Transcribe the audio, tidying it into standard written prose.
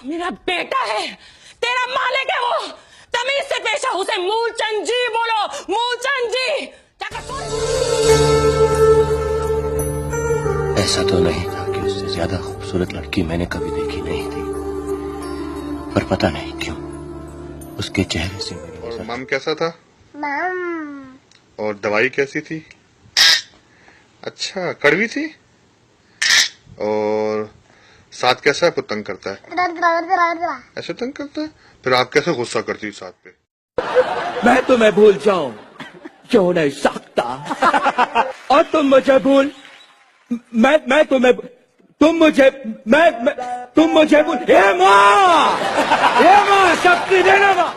मेरा बेटा है, तेरा मालिक है वो। तमीज से पेश आओ, उसे मूलचंद जी बोलो, मूलचंद जी। ऐसा तो नहीं था कि उससे ज्यादा खूबसूरत लड़की मैंने कभी देखी नहीं थी, पर पता नहीं क्यों उसके चेहरे से मेरी और नजर। मम कैसा था? मम। और दवाई कैसी थी? अच्छा, कड़वी थी। और साथ कैसा है? आपको तंग करता है? ऐसे तंग करता है? फिर आप कैसे गुस्सा करती है साथ पे? मैं तुम्हें भूल जाऊं क्यों नहीं सकता, और तुम मुझे भूल, मैं तुम्हें, तुम मुझे, तुम मुझे भूल। हे माँ, शक्ति देना माँ।